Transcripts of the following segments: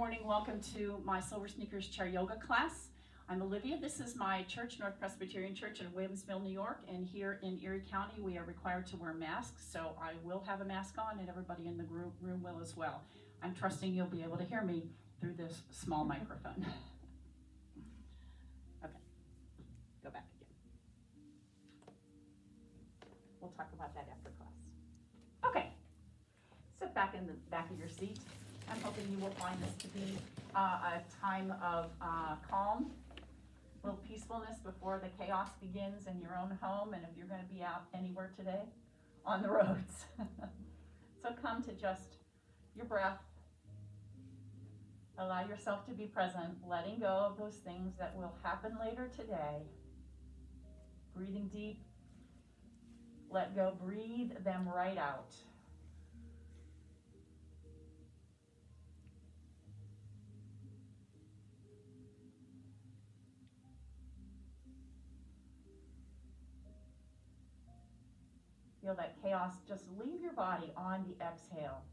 morning. Welcome to my Silver Sneakers Chair Yoga class. I'm Olivia. This is my church, North Presbyterian Church in Williamsville, New York. And here in Erie County, we are required to wear masks. So I will have a mask on and everybody in the room will as well. I'm trusting you'll be able to hear me through this small microphone. Okay, go back again. We'll talk about that after class. Okay, sit back in the back of your seat. I'm hoping you will find this to be a time of calm, a little peacefulness before the chaos begins in your own home, and if you're going to be out anywhere today, on the roads. So come to just your breath. Allow yourself to be present, letting go of those things that will happen later today. Breathing deep. Let go. Breathe them right out. Feel that chaos just leave your body on the exhale.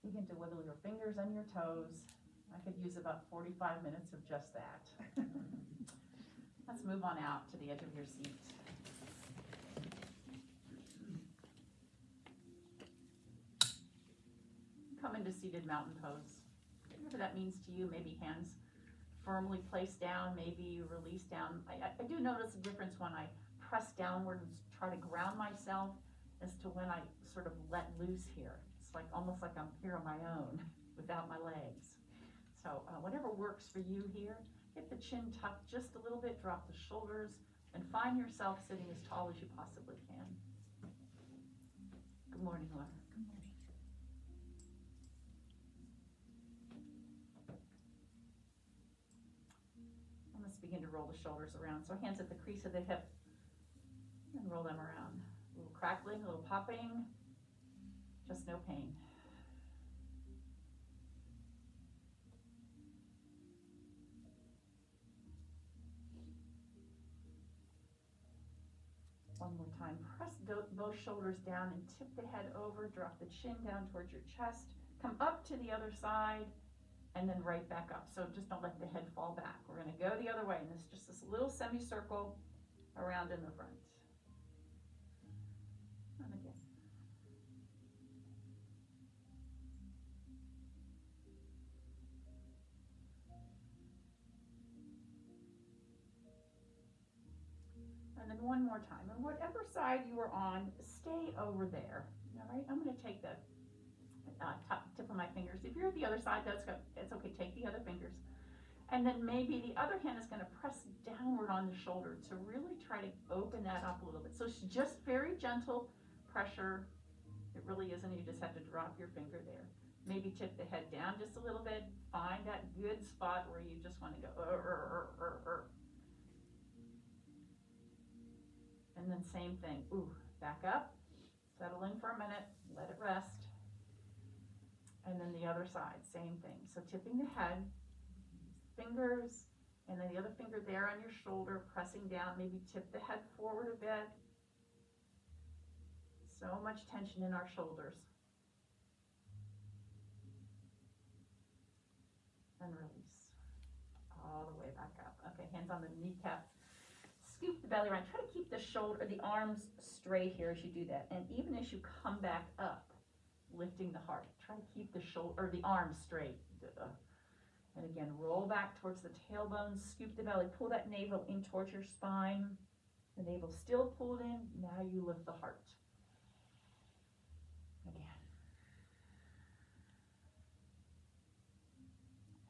Begin to wiggle your fingers and your toes. I could use about 45 minutes of just that. Let's move on out to the edge of your seat. Come into seated mountain pose. Whatever that means to you, maybe hands firmly placed down, maybe release down. I do notice a difference when I press downward and try to ground myself as to when I sort of let loose here. Like almost like I'm here on my own without my legs. So whatever works for you here, get the chin tucked just a little bit, drop the shoulders, and find yourself sitting as tall as you possibly can. Good morning, Laura. Good morning. And let's begin to roll the shoulders around. So hands at the crease of the hip and roll them around. A little crackling, a little popping. Just no pain. One more time. Press both shoulders down and tip the head over. Drop the chin down towards your chest. Come up to the other side and then right back up. So just don't let the head fall back. We're going to go the other way. And it's just this little semicircle around in the front. And again. And then one more time. And whatever side you are on, stay over there. All right, I'm going to take the top tip of my fingers. If you're at the other side, it's okay. Take the other fingers. And then maybe the other hand is going to press downward on the shoulder to really try to open that up a little bit. So it's just very gentle pressure. It really isn't. You just have to drop your finger there. Maybe tip the head down just a little bit. Find that good spot where you just want to go. And then same thing. Ooh, back up. Settle in for a minute. Let it rest. And then the other side, same thing. So tipping the head, fingers, and then the other finger there on your shoulder, pressing down. Maybe tip the head forward a bit. So much tension in our shoulders. And release. All the way back up. Okay, hands on the kneecaps. Scoop the belly around. Try to keep the arms straight here as you do that. And even as you come back up, lifting the heart. Try to keep the arms straight. And again, roll back towards the tailbone. Scoop the belly. Pull that navel in towards your spine. The navel still pulled in. Now you lift the heart. Again.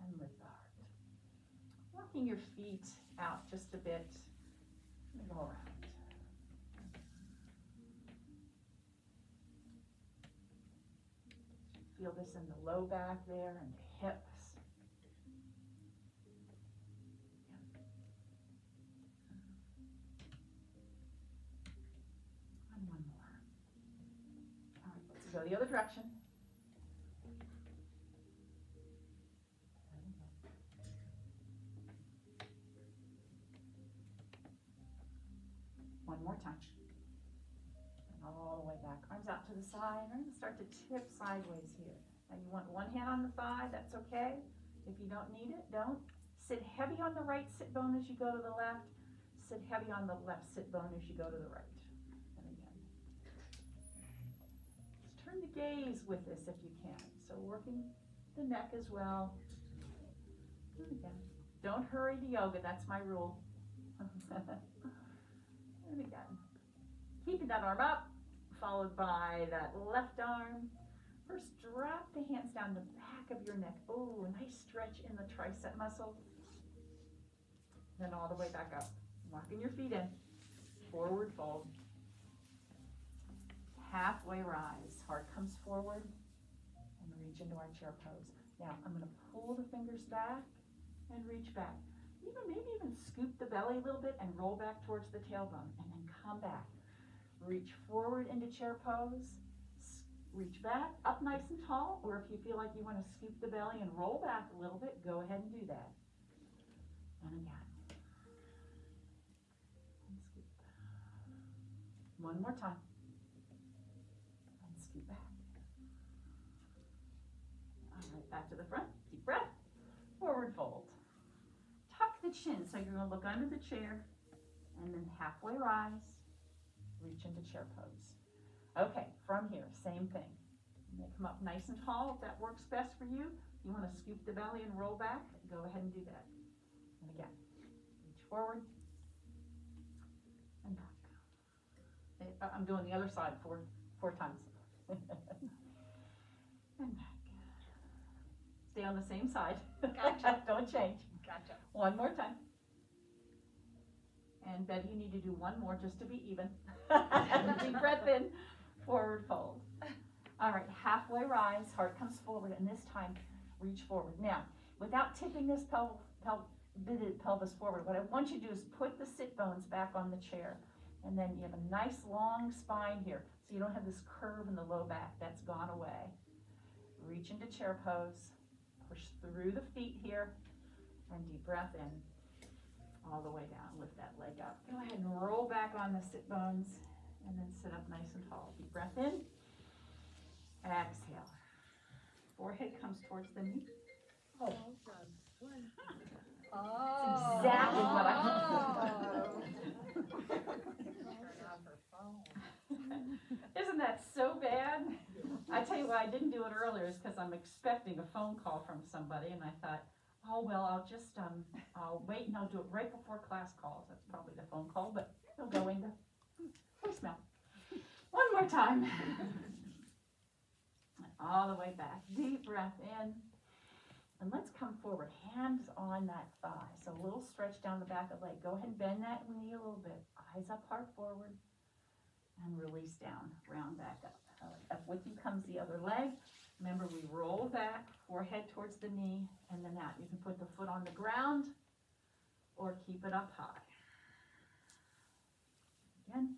And lift the heart. Walking your feet out just a bit. Go around. feel this in the low back there and the hips. And one more. All right, let's go the other direction. One more time. And all the way back. Arms out to the side. We're going to start to tip sideways here. And you want one hand on the thigh, that's okay. If you don't need it, don't. Sit heavy on the right sit bone as you go to the left. Sit heavy on the left sit bone as you go to the right. And again. Just turn the gaze with this if you can. So working the neck as well. And again. Don't hurry the yoga, that's my rule. And again. Keeping that arm up, followed by that left arm. First, drop the hands down the back of your neck. Oh, a nice stretch in the tricep muscle. Then all the way back up. Locking your feet in. Forward fold. Halfway rise. Heart comes forward. And reach into our chair pose. Now, I'm going to pull the fingers back and reach back. Maybe even scoop the belly a little bit and roll back towards the tailbone. And then come back. Reach forward into chair pose. Reach back, up nice and tall, or if you feel like you want to scoop the belly and roll back a little bit, go ahead and do that. And again. And scoop. One more time. And scoop back. All right, back to the front. Deep breath. Forward fold. Tuck the chin, so you're going to look under the chair, and then halfway rise. Reach into chair pose. Okay, from here, same thing. You may come up nice and tall if that works best for you. If you want to scoop the belly and roll back, go ahead and do that. And again, reach forward and back. I'm doing the other side four times. And back. Stay on the same side. Gotcha. Don't change. Gotcha. One more time. And Betty, you need to do one more just to be even. Deep breath in, forward fold. All right, halfway rise, heart comes forward, and this time reach forward. Now, without tipping this pelvis forward, what I want you to do is put the sit bones back on the chair. And then you have a nice long spine here, so you don't have this curve in the low back. That's gone away. Reach into chair pose, push through the feet here, and deep breath in. All the way down, lift that leg up. Go ahead and roll back on the sit bones and then sit up nice and tall. Deep breath in. Exhale. Forehead comes towards the knee. Oh. That's exactly what I Isn't that so bad? I tell you why I didn't do it earlier is because I'm expecting a phone call from somebody, and I thought, oh, well, I'll wait and I'll do it right before class calls. That's probably the phone call, but it'll go into voicemail. One more time. All the way back. Deep breath in. And let's come forward. Hands on that thigh. So a little stretch down the back of the leg. Go ahead and bend that knee a little bit. Eyes up, heart forward. And release down. Round back up. All right. Up with you comes the other leg. Remember, we roll back, forehead towards the knee, and then out. You can put the foot on the ground or keep it up high. Again.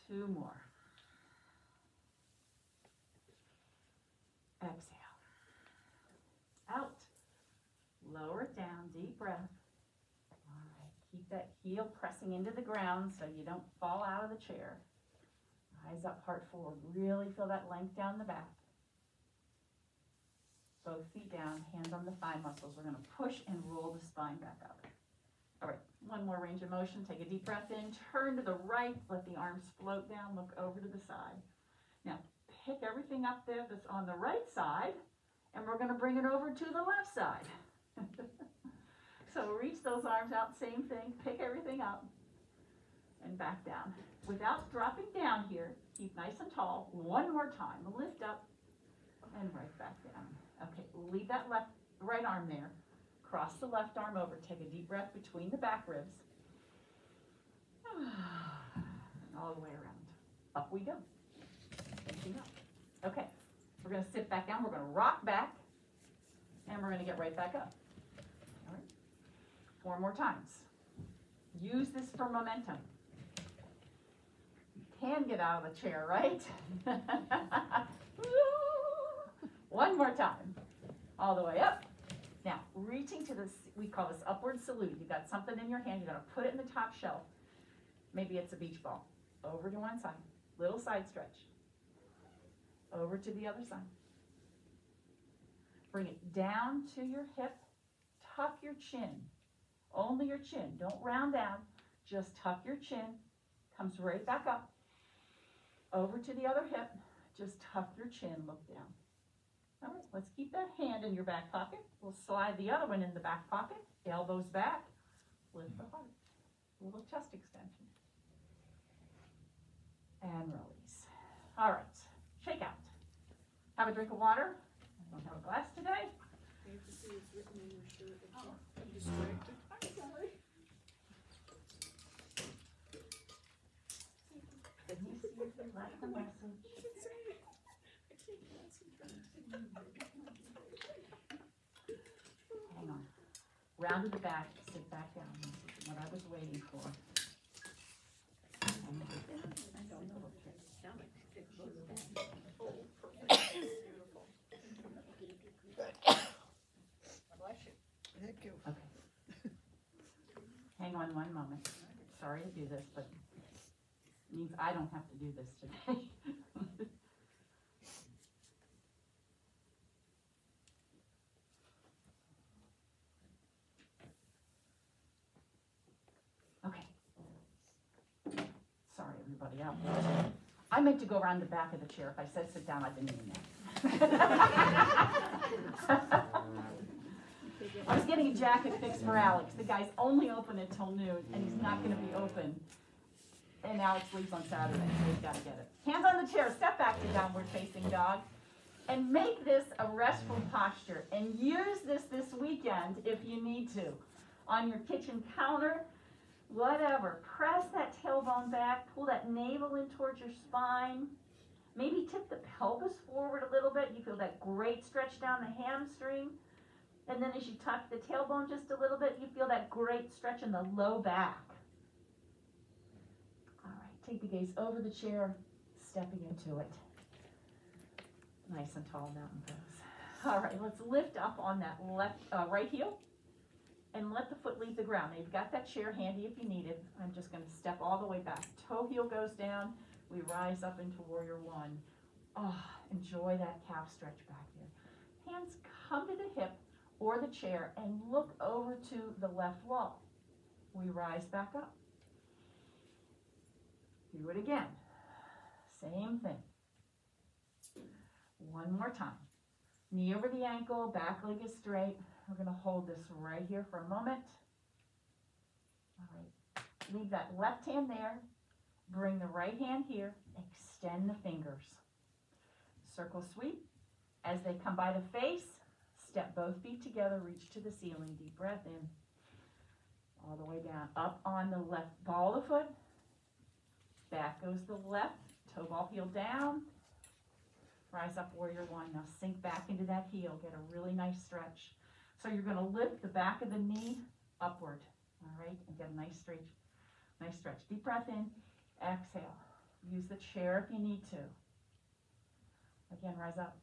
Two more. Exhale. Out. Lower it down. Deep breath. All right. Keep that heel pressing into the ground so you don't fall out of the chair. Eyes up, heart forward. Really feel that length down the back. Both feet down, hands on the thigh muscles. We're going to push and roll the spine back up. All right, one more range of motion. Take a deep breath in. Turn to the right. Let the arms float down. Look over to the side. Now, pick everything up there that's on the right side, and we're going to bring it over to the left side. So reach those arms out. Same thing. Pick everything up and back down. Without dropping down here, keep nice and tall. One more time. Lift up and right back down. Okay, leave that right arm there. Cross the left arm over. Take a deep breath between the back ribs. And all the way around. Up we go. Lifting up. Okay, We're going to sit back down. We're going to rock back. And we're going to get right back up. All right. 4 more times. Use this for momentum. You can get out of the chair, right? 1 more time. All the way up. Now, reaching to this, we call this upward salute. You got something in your hand. You're going to put it in the top shelf. Maybe it's a beach ball. Over to one side. Little side stretch. Over to the other side. Bring it down to your hip. Tuck your chin. Only your chin. Don't round down. Just tuck your chin. Comes right back up. Over to the other hip. Just tuck your chin. Look down. All right, let's keep that hand in your back pocket. We'll slide the other one in the back pocket. Elbows back. Lift the heart. A little chest extension. And release. All right, shake out. Have a drink of water. I don't have a glass today. I have to see it's written in your shirt. I'm distracted. I'm sorry. Denise, you left the message. I can't say it. I can't concentrate. Hang on. Round to the back, sit back down. This is what I was waiting for. I don't know. Stomach. It goes back. Oh, perfect. Beautiful. Bless you. Thank you. Okay. Hang on 1 moment. Sorry to do this, but it means I don't have to do this today. Okay. Sorry, everybody out there. I meant to go around the back of the chair. If I said sit down, I didn't mean that. I was getting a jacket fixed for Alex. The guy's only open until noon, and he's not going to be open. And Alex leaves on Saturday, so he's got to get it. Hands on the chair, step back to downward facing dog. And make this a restful posture. And use this weekend if you need to. On your kitchen counter, whatever. Press that tailbone back. Pull that navel in towards your spine. Maybe tip the pelvis forward a little bit. You feel that great stretch down the hamstring. And then as you tuck the tailbone just a little bit, you feel that great stretch in the low back. All right, take the gaze over the chair, stepping into it. Nice and tall mountain pose. All right, let's lift up on that right heel and let the foot leave the ground. Now you've got that chair handy if you need it. I'm just going to step all the way back. Toe heel goes down. We rise up into warrior 1. Oh, enjoy that calf stretch back here. Hands come to the hip or the chair and look over to the left wall. We rise back up. Do it again. Same thing. 1 more time. Knee over the ankle, back leg is straight. We're going to hold this right here for a moment. All right. Leave that left hand there. Bring the right hand here. Extend the fingers. Circle sweep. As they come by the face, step both feet together, reach to the ceiling. Deep breath in. All the way down. Up on the left ball of the foot. Back goes the left. Toe ball heel down. Rise up, warrior 1. Now sink back into that heel. Get a really nice stretch. So you're going to lift the back of the knee upward. All right? And get a nice stretch. Nice stretch. Deep breath in. Exhale. Use the chair if you need to. Again, rise up.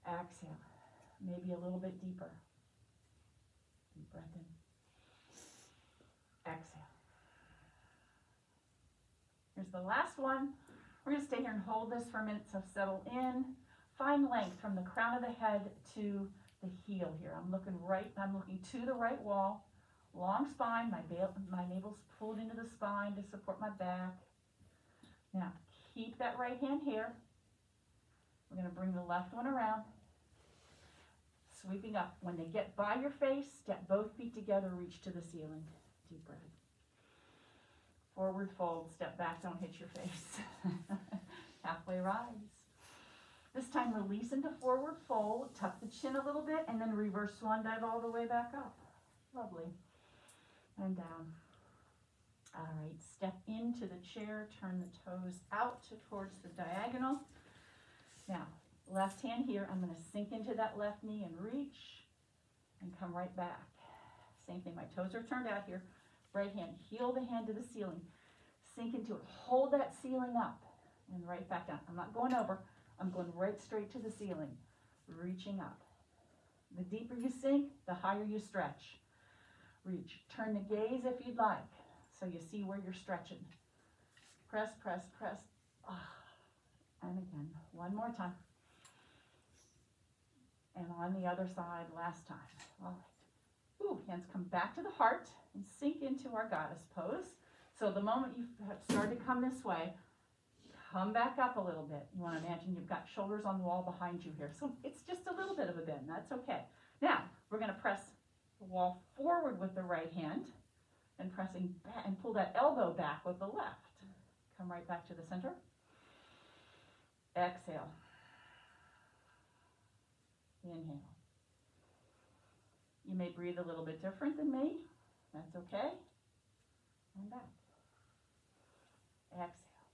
Exhale. Maybe a little bit deeper. Deep breath in. Exhale. Here's the last one. We're going to stay here and hold this for a minute, so settle in. Find length from the crown of the head to the heel here. I'm looking to the right wall. Long spine, my navel's pulled into the spine to support my back. Now, keep that right hand here. We're going to bring the left one around. Sweeping up. When they get by your face, step both feet together, reach to the ceiling. Deep breath. Forward fold, step back, don't hit your face. Halfway rise. This time release into forward fold, tuck the chin a little bit, and then reverse swan dive all the way back up. Lovely. And down. All right, step into the chair, turn the toes out towards the diagonal. Now, left hand here, I'm going to sink into that left knee and reach and come right back. Same thing, my toes are turned out here. Right hand, heel the hand to the ceiling. Sink into it, hold that ceiling up and right back down. I'm not going over, I'm going right straight to the ceiling, reaching up. The deeper you sink, the higher you stretch. Reach, turn the gaze if you'd like, so you see where you're stretching. Press, press, press. And again, one more time. And on the other side, last time. All right. Ooh, hands come back to the heart and sink into our goddess pose. So the moment you have started to come this way, come back up a little bit. You want to imagine you've got shoulders on the wall behind you here. So it's just a little bit of a bend. That's okay. Now, we're going to press the wall forward with the right hand and pressing back and pull that elbow back with the left. Come right back to the center. Exhale. Inhale. You may breathe a little bit different than me. That's okay. And back. Exhale.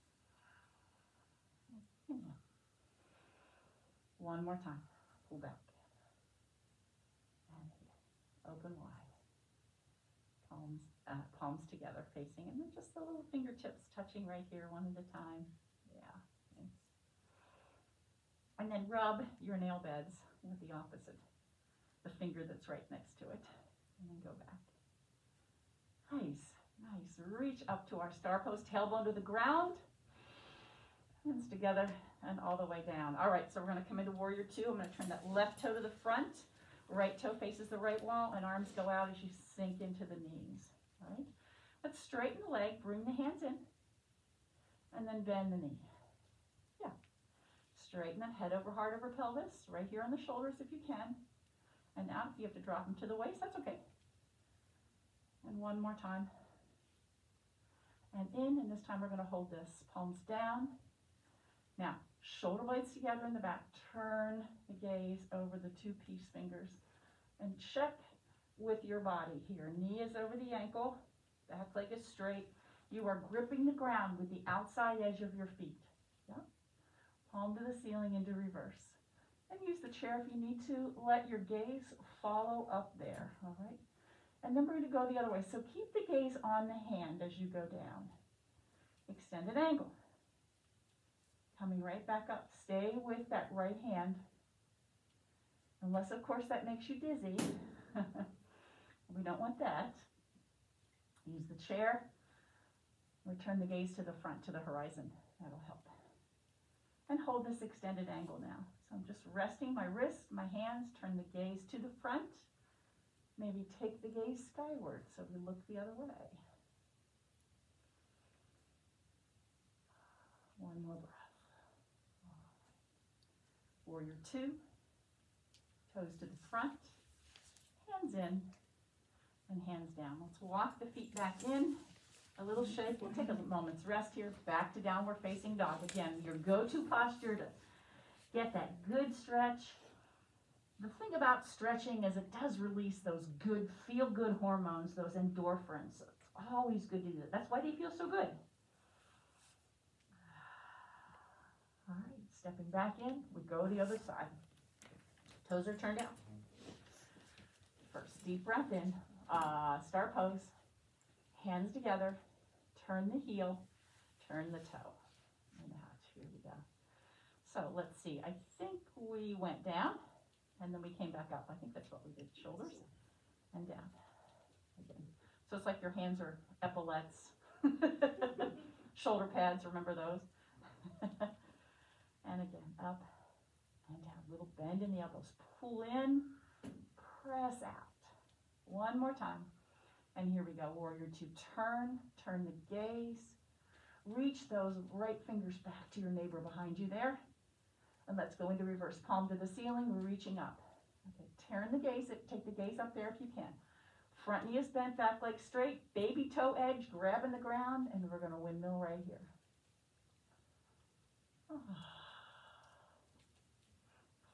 Inhale. One more time. Pull back. And open wide. Palms together facing, and then just the little fingertips touching right here one at a time. Yeah. Thanks. And then rub your nail beds with the opposite, the finger that's right next to it, and then go back. Nice, nice. Reach up to our star pose, tailbone to the ground, hands together, and all the way down. All right, so we're going to come into warrior two. I'm going to turn that left toe to the front, right toe faces the right wall, and arms go out as you sink into the knees. All right, let's straighten the leg, bring the hands in, and then bend the knee. Yeah, straighten that head over heart over pelvis, right here on the shoulders if you can. And now if you have to drop them to the waist, that's okay. And one more time. And in, and this time we're going to hold this, palms down. Now, shoulder blades together in the back. Turn the gaze over the two peace fingers. And check with your body here. Knee is over the ankle. Back leg is straight. You are gripping the ground with the outside edge of your feet. Yep. Palm to the ceiling into reverse. And use the chair if you need to. Let your gaze follow up there. All right. And then we're going to go the other way. So keep the gaze on the hand as you go down. Extended angle. Coming right back up. Stay with that right hand. Unless, of course, that makes you dizzy. We don't want that. Use the chair. Return the gaze to the front, to the horizon. That'll help. And hold this extended angle now. So I'm just resting my wrist, my hands, turn the gaze to the front. Maybe take the gaze skyward so we look the other way. One more breath. Warrior two. Toes to the front. Hands in and hands down. Let's walk the feet back in. A little shake. We'll take a moment's rest here. Back to downward facing dog. Again, your go-to posture to get that good stretch. The thing about stretching is it does release those good, feel-good hormones, those endorphins. It's always good to do that. That's why they feel so good. All right, stepping back in, we go the other side. Toes are turned out. First, deep breath in, star pose, hands together, turn the heel, turn the toe, and out. Here we go. So let's see, I think we went down, and then we came back up. I think that's what we did, shoulders, and down, again. So it's like your hands are epaulettes, shoulder pads, remember those? And again, up and down, little bend in the elbows, pull in, press out. One more time. And here we go, warrior two. Turn the gaze. Reach those right fingers back to your neighbor behind you there. And let's go into reverse. Palm to the ceiling, we're reaching up. Okay, turn the gaze, take the gaze up there if you can. Front knee is bent, back leg straight, baby toe edge, grabbing the ground, and we're going to windmill right here.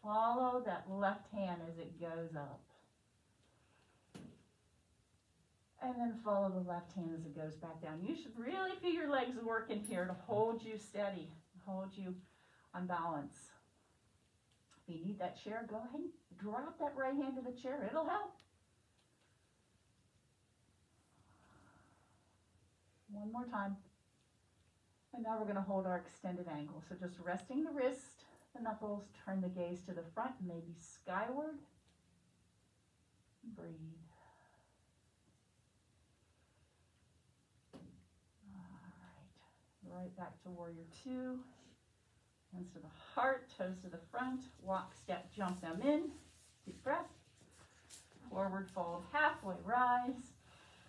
Follow that left hand as it goes up. And then follow the left hand as it goes back down. You should really feel your legs working here to hold you steady, hold you on balance. If you need that chair, go ahead and drop that right hand to the chair. It'll help. One more time. And now we're going to hold our extended angle. So just resting the wrist, the knuckles, turn the gaze to the front, maybe skyward. Breathe. All right. Right back to warrior two. Hands to the heart, toes to the front. Walk, step, jump them in. Deep breath. Forward fold, halfway rise.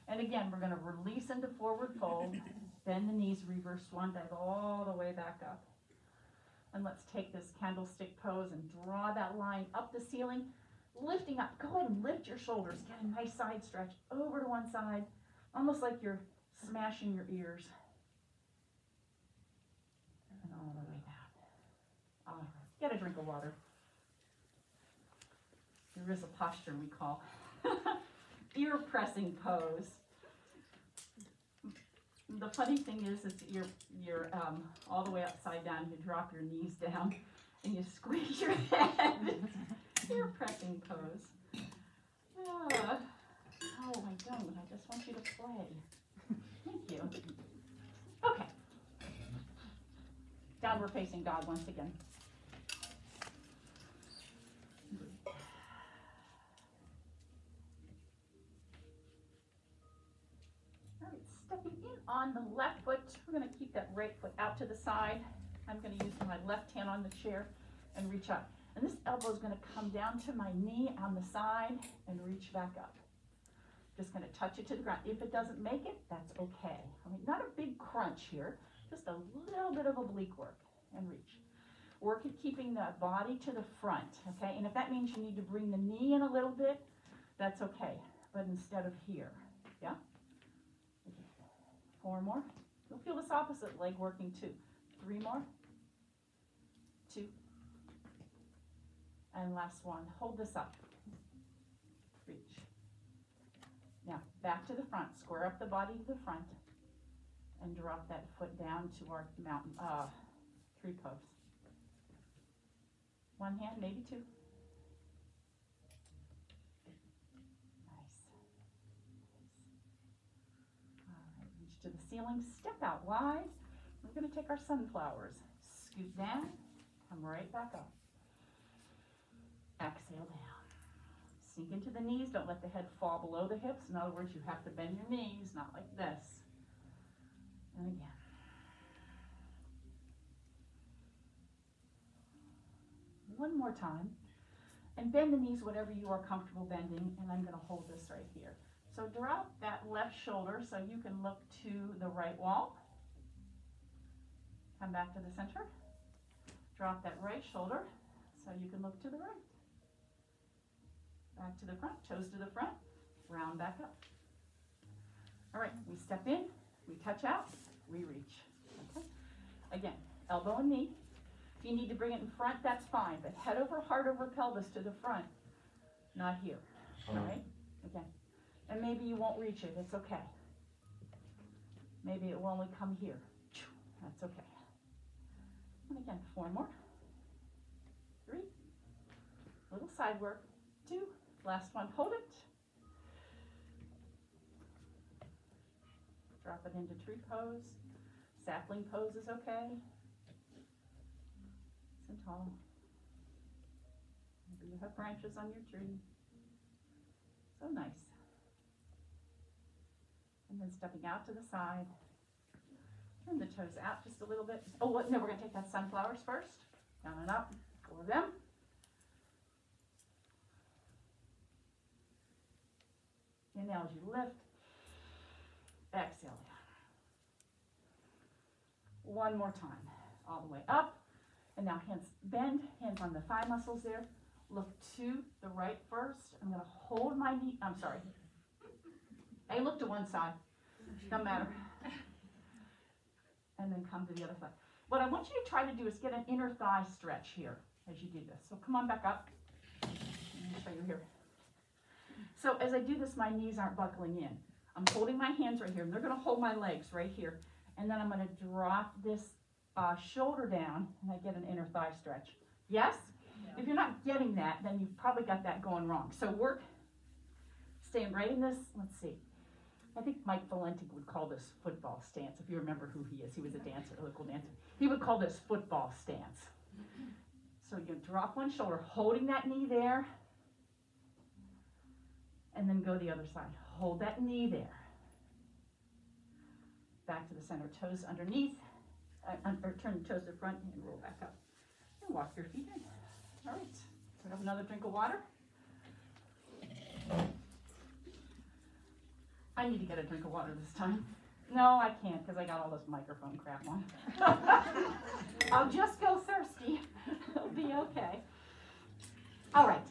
And again, we're going to release into forward fold. Bend the knees, reverse swan dive all the way back up. And let's take this candlestick pose and draw that line up the ceiling, lifting up. Go ahead and lift your shoulders. Get a nice side stretch over to one side, almost like you're smashing your ears. And all the way down. All right, get a drink of water. There is a posture we call ear pressing pose. The funny thing is you're all the way upside down. You drop your knees down and you squeeze your head. Ear pressing pose. Oh, I don't. I just want you to play. Thank you. Okay. Downward facing dog once again. Stepping in on the left foot, we're going to keep that right foot out to the side. I'm going to use my left hand on the chair and reach up. And this elbow is going to come down to my knee on the side and reach back up. Just going to touch it to the ground. If it doesn't make it, that's okay. I mean, not a big crunch here, just a little bit of oblique work and reach. Work at keeping the body to the front, okay? And if that means you need to bring the knee in a little bit, that's okay, but instead of here, yeah? 4 more. You'll feel this opposite leg working too. 3 more. 2. And last one. Hold this up. Reach. Now, back to the front. Square up the body to the front. And drop that foot down to our mountain, tree pose. 1 hand, maybe 2. To the ceiling, step out wide. We're going to take our sunflowers. Scoot down, come right back up. Exhale down. Sink into the knees. Don't let the head fall below the hips. In other words, you have to bend your knees, not like this. And again. One more time. And bend the knees whatever you are comfortable bending. And I'm going to hold this right here. So drop that left shoulder so you can look to the right wall. Come back to the center. Drop that right shoulder so you can look to the right. Back to the front, toes to the front, round back up. All right, we step in, we touch out, we reach. Okay. Again, elbow and knee. If you need to bring it in front, that's fine, but head over, heart over pelvis to the front, not here. All right, again. And maybe you won't reach it, it's okay. Maybe it will only come here. That's okay. And again, 4 more. 3. Little side work. 2. Last one, hold it. Drop it into tree pose. Sapling pose is okay. Nice and tall. Maybe you have branches on your tree. So nice. And then stepping out to the side. Turn the toes out just a little bit. Oh, no, we're going to take that sunflowers first. Down and up. 4 of them. Inhale as you lift. Exhale down. 1 more time. All the way up. And now hands bend. Hands on the thigh muscles there. Look to the right first. I'm going to hold my knee. I'm sorry. Hey, look to one side. Doesn't matter. And then come to the other side. What I want you to try to do is get an inner thigh stretch here as you do this. So come on back up. Let me show you here. So as I do this, my knees aren't buckling in. I'm holding my hands right here, and they're going to hold my legs right here. And then I'm going to drop this shoulder down, and I get an inner thigh stretch. Yes? If you're not getting that, then you've probably got that going wrong. So work, staying right in this, let's see. I think Mike Valenti would call this football stance, if you remember who he is. He was a dancer, a local dancer. He would call this football stance. So you drop one shoulder, holding that knee there, and then go the other side. Hold that knee there. Back to the center, toes underneath, or turn the toes to the front and roll back up. And walk your feet in. All right, so have another drink of water. I need to get a drink of water this time. No, I can't because I got all this microphone crap on. I'll just go thirsty. It'll be okay. All right,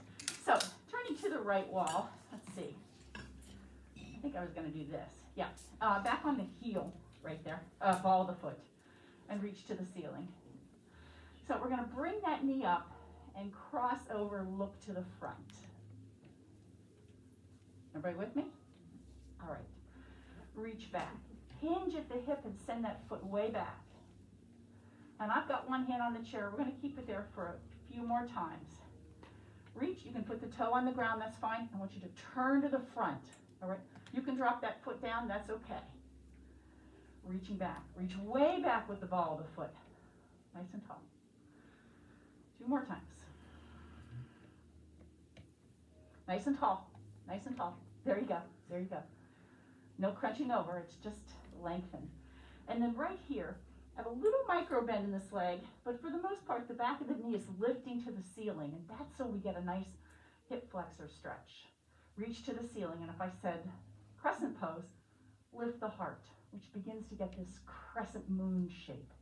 so turning to the right wall, let's see. I think I was going to do this. Yeah, back on the heel right there, ball of the foot, and reach to the ceiling. So we're going to bring that knee up and cross over, look to the front. Everybody with me? All right, reach back. Hinge at the hip and send that foot way back. And I've got one hand on the chair. We're going to keep it there for a few more times. Reach, you can put the toe on the ground, that's fine. I want you to turn to the front, all right? You can drop that foot down, that's okay. Reaching back, reach way back with the ball of the foot. Nice and tall. 2 more times. Nice and tall, nice and tall. There you go, there you go. No crunching over, it's just lengthen. And then right here, I have a little micro bend in this leg, but for the most part, the back of the knee is lifting to the ceiling, and that's so we get a nice hip flexor stretch. Reach to the ceiling, and if I said crescent pose, lift the heart, which begins to get this crescent moon shape.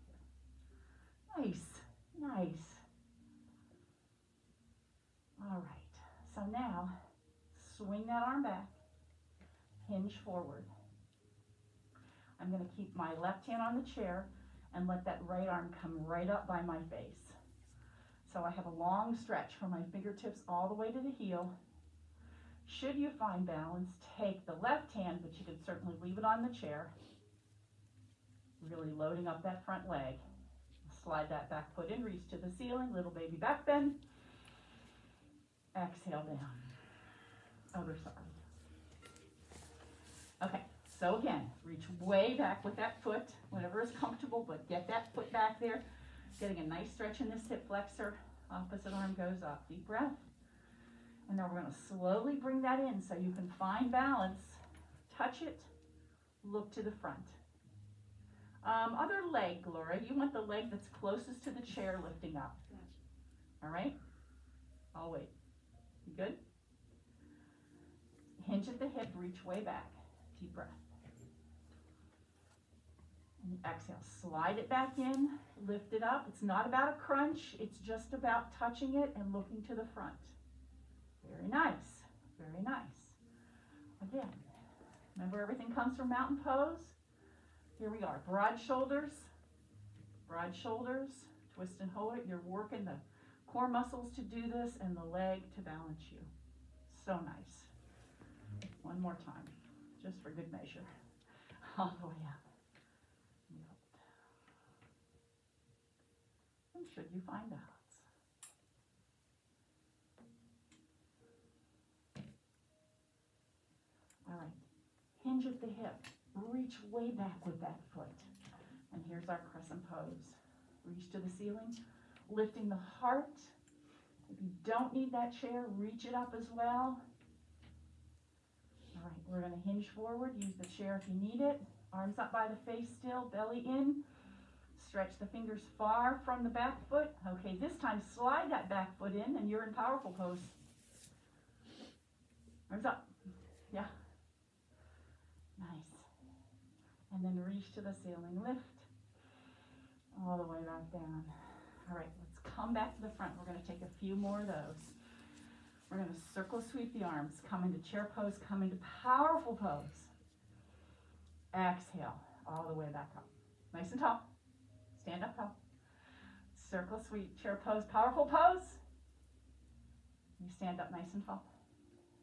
Nice, nice. All right, so now swing that arm back, hinge forward. I'm going to keep my left hand on the chair and let that right arm come right up by my face. So I have a long stretch from my fingertips all the way to the heel. Should you find balance, take the left hand, but you can certainly leave it on the chair. Really loading up that front leg. Slide that back foot in, reach to the ceiling, little baby back bend. Exhale down. Other side. Okay, so again, reach way back with that foot, whatever is comfortable, but get that foot back there. Getting a nice stretch in this hip flexor. Opposite arm goes up. Deep breath. And then we're going to slowly bring that in so you can find balance. Touch it. Look to the front. Other leg, Gloria. You want the leg that's closest to the chair lifting up. All right? I'll wait. You good? Hinge at the hip. Reach way back. Deep breath. And exhale. Slide it back in. Lift it up. It's not about a crunch. It's just about touching it and looking to the front. Very nice. Very nice. Again, remember everything comes from mountain pose. Here we are. Broad shoulders. Broad shoulders. Twist and hold it. You're working the core muscles to do this and the leg to balance you. So nice. One more time, just for good measure. All the way up. And hold. And should you find balance? All right. Hinge at the hip. Reach way back with that foot. And here's our crescent pose. Reach to the ceiling, lifting the heart. If you don't need that chair, reach it up as well. All right, we're going to hinge forward. Use the chair if you need it. Arms up by the face still, belly in. Stretch the fingers far from the back foot. Okay, this time slide that back foot in and you're in powerful pose. Arms up. Yeah. Nice. And then reach to the ceiling. Lift. All the way back down. All right, let's come back to the front. We're going to take a few more of those. We're going to circle sweep the arms. Come into chair pose. Come into powerful pose. Exhale. All the way back up. Nice and tall. Stand up tall. Circle sweep. Chair pose. Powerful pose. You stand up nice and tall.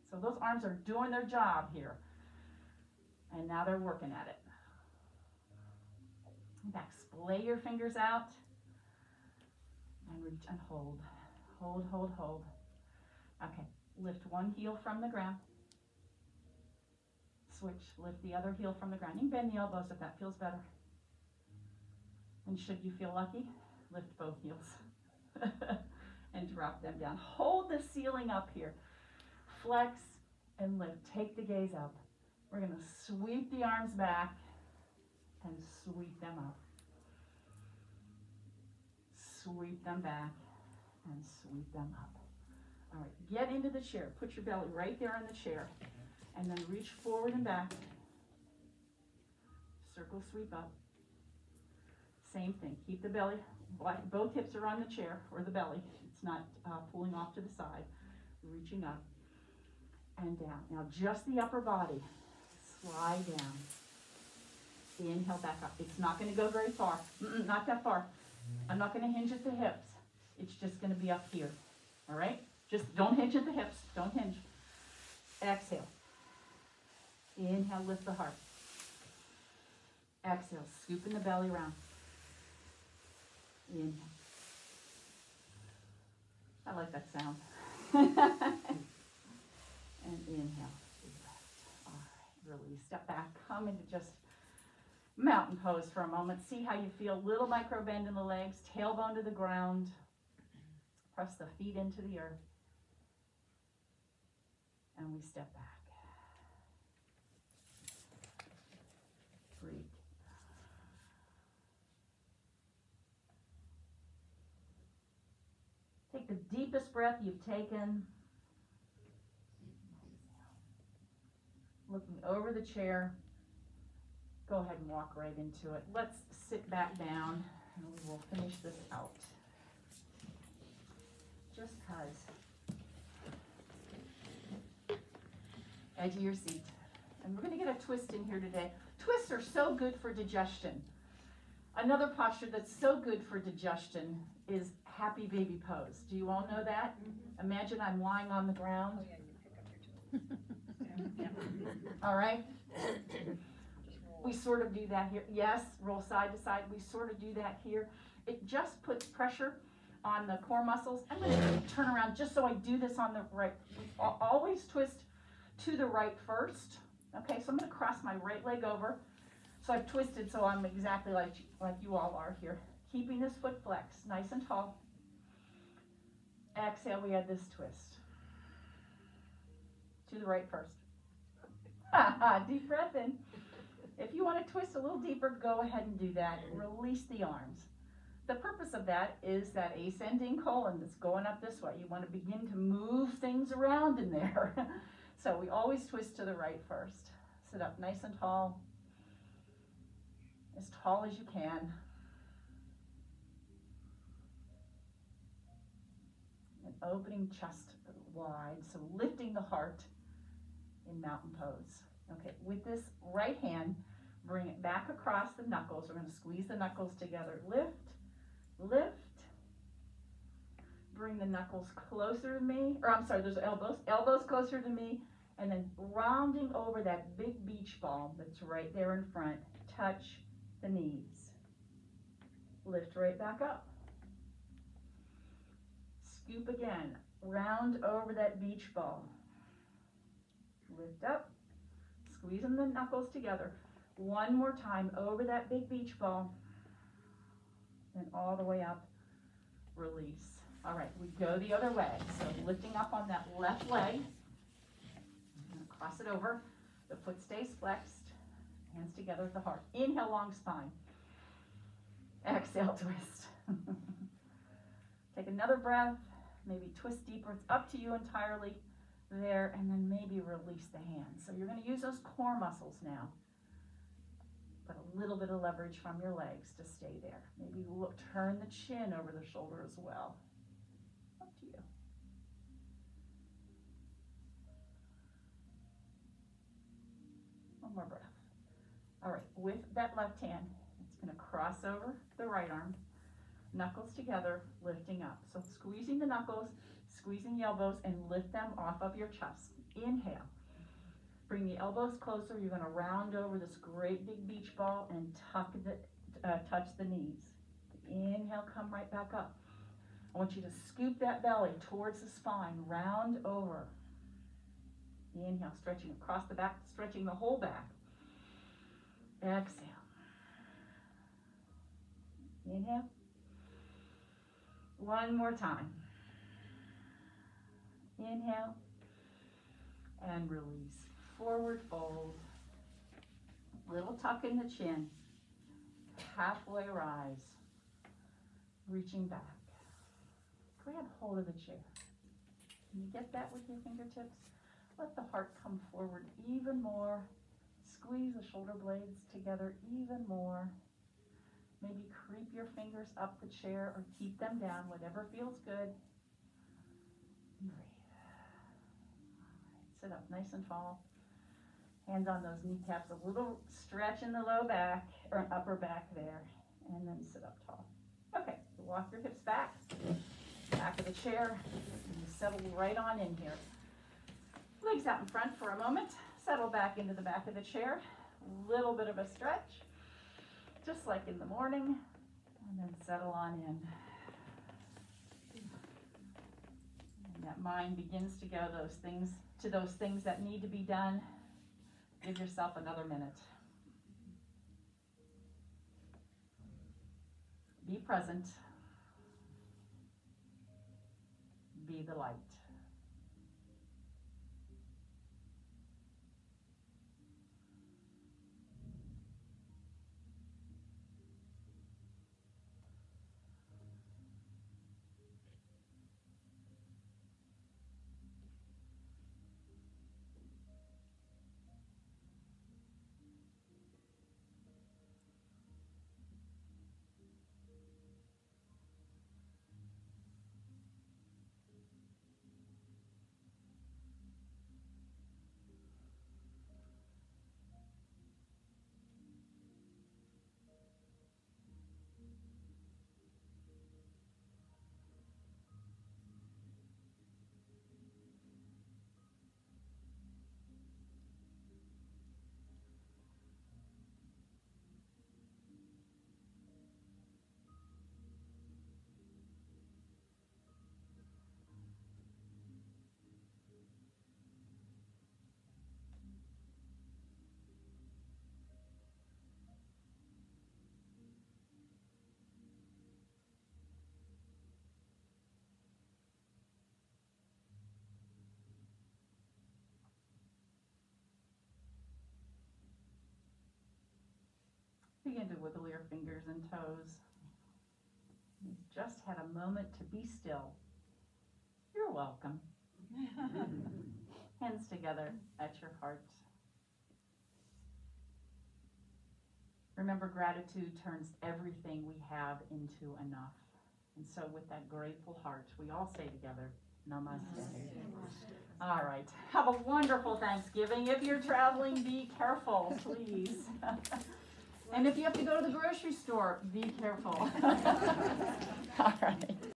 So those arms are doing their job here. And now they're working at it. Back, splay your fingers out. And reach and hold. Hold, hold, hold. Okay, lift one heel from the ground. Switch, lift the other heel from the ground. You can bend the elbows if that feels better. And should you feel lucky, lift both heels and drop them down. Hold the ceiling up here. Flex and lift. Take the gaze up. We're going to sweep the arms back and sweep them up. Sweep them back and sweep them up. All right, get into the chair. Put your belly right there in the chair. And then reach forward and back. Circle sweep up. Same thing. Keep the belly, both hips are on the chair or the belly. It's not pulling off to the side. Reaching up and down. Now just the upper body. Slide down. Inhale back up. It's not going to go very far. Not that far. I'm not going to hinge at the hips. It's just going to be up here. All right? Just don't hinge at the hips. Don't hinge. Exhale. Inhale, lift the heart. Exhale, scooping the belly around. Inhale. I like that sound. And inhale. All right, release. Step back. Come into just mountain pose for a moment. See how you feel. Little micro bend in the legs. Tailbone to the ground. Press the feet into the earth. And we step back. Breathe. Take the deepest breath you've taken. Looking over the chair. Go ahead and walk right into it. Let's sit back down and we will finish this out. Just because. Edge of your seat. And we're going to get a twist in here today. Twists are so good for digestion. Another posture that's so good for digestion is happy baby pose. Do you all know that? Mm-hmm. Imagine I'm lying on the ground. Oh, yeah, you pick up your toes. All right? We sort of do that here. Yes, roll side to side. We sort of do that here. It just puts pressure on the core muscles. I'm going to turn around just so I do this on the right. Always twist to the right first. Okay, so I'm going to cross my right leg over. So I've twisted so I'm exactly like you all are here. Keeping this foot flexed, nice and tall. Exhale, we add this twist. To the right first. Deep breath in. If you want to twist a little deeper, go ahead and do that. Release the arms. The purpose of that is that ascending colon that's going up this way. You want to begin to move things around in there. So we always twist to the right first. Sit up nice and tall. As tall as you can. And opening chest wide. So lifting the heart in mountain pose. Okay, with this right hand, bring it back across the knuckles. We're going to squeeze the knuckles together. Lift, lift. Bring the knuckles closer to me. Or I'm sorry, there's elbows. Elbows closer to me. And then rounding over that big beach ball that's right there in front. Touch the knees. Lift right back up. Scoop again. Round over that beach ball. Lift up. Squeezing the knuckles together. One more time over that big beach ball. And all the way up. Release. All right, we go the other way. So lifting up on that left leg. Cross it over. The foot stays flexed. Hands together at the heart. Inhale, long spine. Exhale, twist. Take another breath. Maybe twist deeper. It's up to you entirely there. And then maybe release the hands. So you're going to use those core muscles now. But a little bit of leverage from your legs to stay there. Maybe look, turn the chin over the shoulder as well. Up to you. One more breath. All right, with that left hand, it's going to cross over the right arm, knuckles together, lifting up. So squeezing the knuckles, squeezing the elbows, and lift them off of your chest. Inhale. Bring the elbows closer. You're going to round over this great big beach ball and touch the knees. Inhale, come right back up. I want you to scoop that belly towards the spine, round over. Inhale, stretching across the back, stretching the whole back. Exhale. Inhale. One more time. Inhale. And release. Forward fold. Little tuck in the chin. Halfway rise. Reaching back. Grab hold of the chair. Can you get that with your fingertips? Let the heart come forward even more. Squeeze the shoulder blades together even more. Maybe creep your fingers up the chair or keep them down, whatever feels good. Breathe. All right, sit up nice and tall. Hands on those kneecaps, a little stretch in the low back or upper back there, and then sit up tall. Okay, so walk your hips back of the chair, and you settle right on in here. Legs out in front for a moment. Settle back into the back of the chair. Little bit of a stretch, just like in the morning, and then settle on in. And that mind begins to go to those things that need to be done. Give yourself another minute. Be present. Be the light. Begin to wiggle your fingers and toes. You've just had a moment to be still. You're welcome. Hands together at your heart. Remember, gratitude turns everything we have into enough. And so with that grateful heart, we all say together, Namaste. All right. Have a wonderful Thanksgiving. If you're traveling, be careful, please. And if you have to go to the grocery store, be careful. All right.